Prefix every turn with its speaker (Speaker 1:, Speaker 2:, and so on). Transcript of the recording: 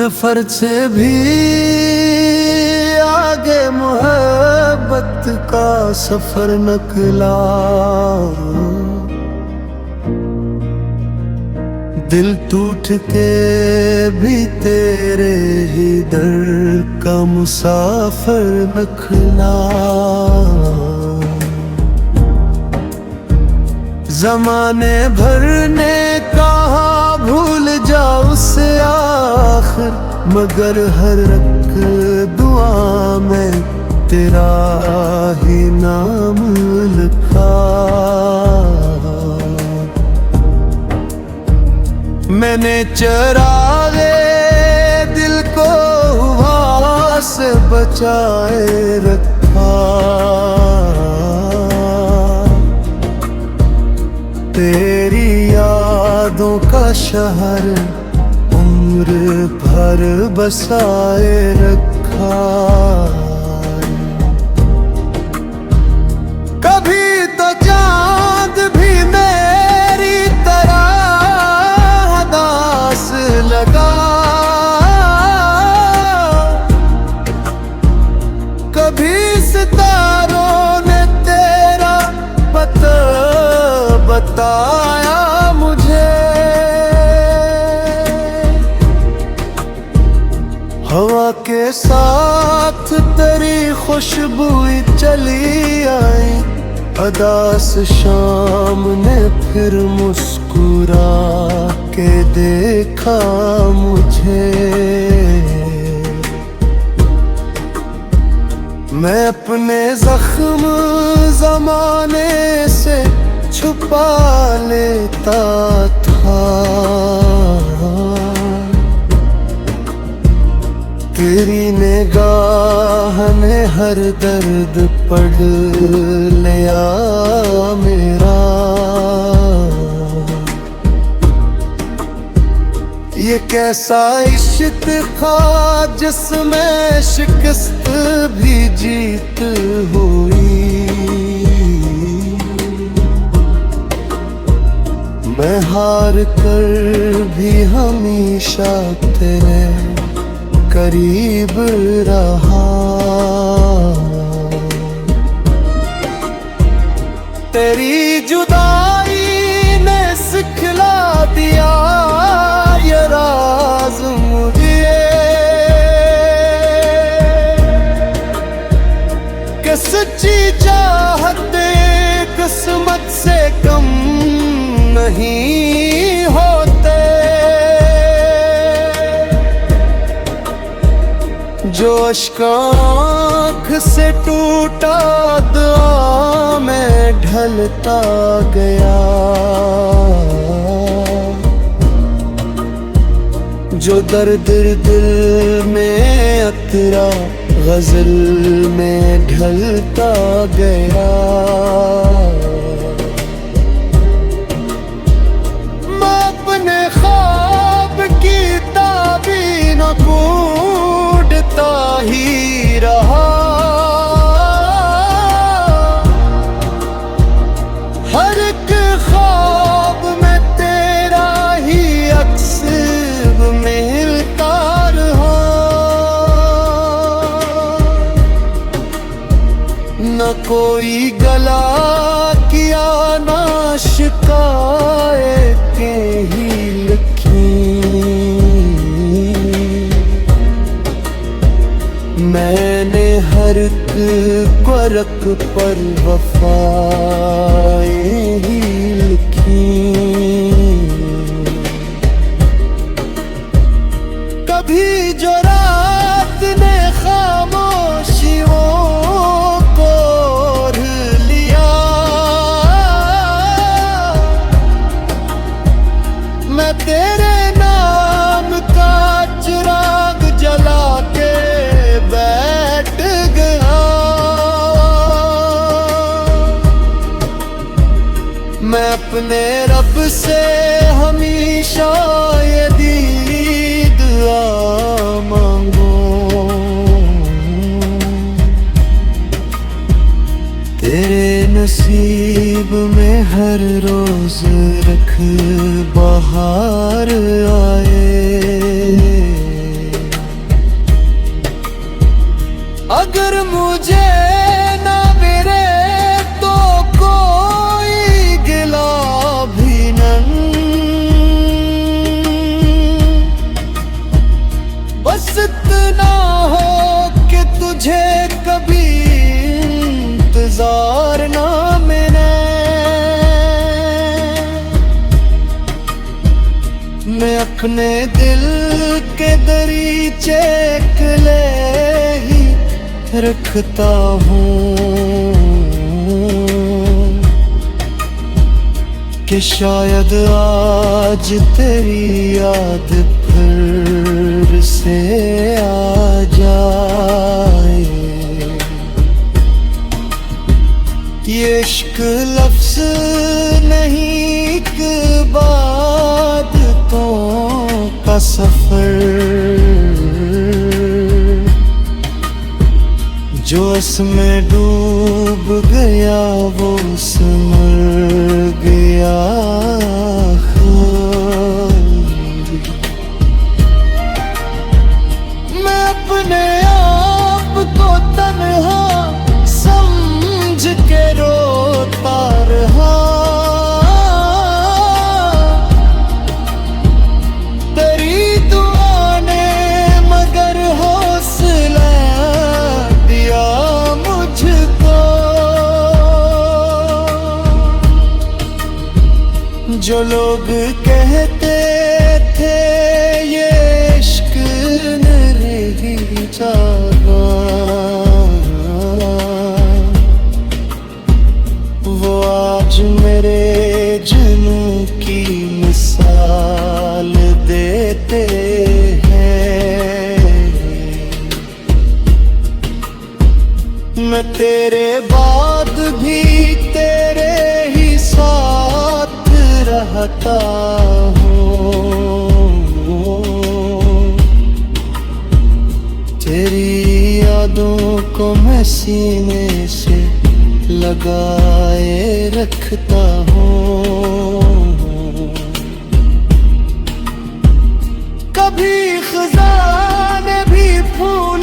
Speaker 1: सफर से भी आगे मोहब्बत का सफर निकला। दिल टूट के भी तेरे ही दर का मुसाफिर निकला। ज़माने भर ने कहा भूल जा उसे आखिर, मगर हर एक दुआ में तेरा ही नाम लिखा। मैंने चरागे दिल को हवा से बचाए रखा। तेरी यादों का शहर उम्र भर बसाए रखा। कभी तो चांद भी मेरी तरह दास लगा, कभी सितारों ने तेरा पता बताया मुझे। हवा के साथ तेरी खुशबू चली आई, अदास शाम ने फिर मुस्कुरा के देखा मुझे। मैं अपने जख्म ज़माने से छुपा लेता था, तेरी निगाह ने हर दर्द पढ़ लिया मेरा। ये कैसा इश्क था जिसमें शिकस्त भी जीत हुई। मैं हार कर भी हमेशा तेरे करीब रहा। तेरी जुदाई ने सिखला दिया ये राज मुझे, कि सच्ची चाहत किस्मत से कम नहीं होते। जो अश्क आँख से टूटा दुआ में ढलता गया, जो दर्द दिल में अतरा गजल में ढलता गया। मैं अपने ख्वाब की ताबीर ढूंढता ही रहा। हर एक ख्वाब में तेरा ही अक्स मिलता रहा। न कोई गला किया ना शिकायतें ही लिखी। मैंने हर करक पर वफाएं ही लिखी। कभी जो रात ने खामोशियों को ओढ़ लिया, मैं तेरे नाम का चिराग जला के बैठ गया। मैं अपने रब से हमेशा ये दुआ मांगू, तेरे नसीब में हर रोज रख बहार आए। अगर मुझे ना मिले तो कोई गिला भी नहीं, बस इतना हो कि तुझे कभी इंतजार ना मिले। मैं अपने दिल के दरीचे अकेले ही रखता हूँ कि शायद आज तेरी याद फिर से आ जाए। ये इश्क लफ्ज़ नहीं एक बातों का सफर, जो इसमें डूब गया वो सिमर गया। मैं अपने आप को तन्हा समझ के रोता रहा, तेरी दुआ ने मगर हौसला दिया मुझको। जो लोग कहते थे ये इश्क नहीं जागा, वो आज मेरे जुनू की मिसाल देते हैं। मैं तेरे बाद भी तेरे ही साथ रहता हूँ, तेरी यादों को मैं सीने से लगाए रखता हूँ। कभी खजाने भी फूल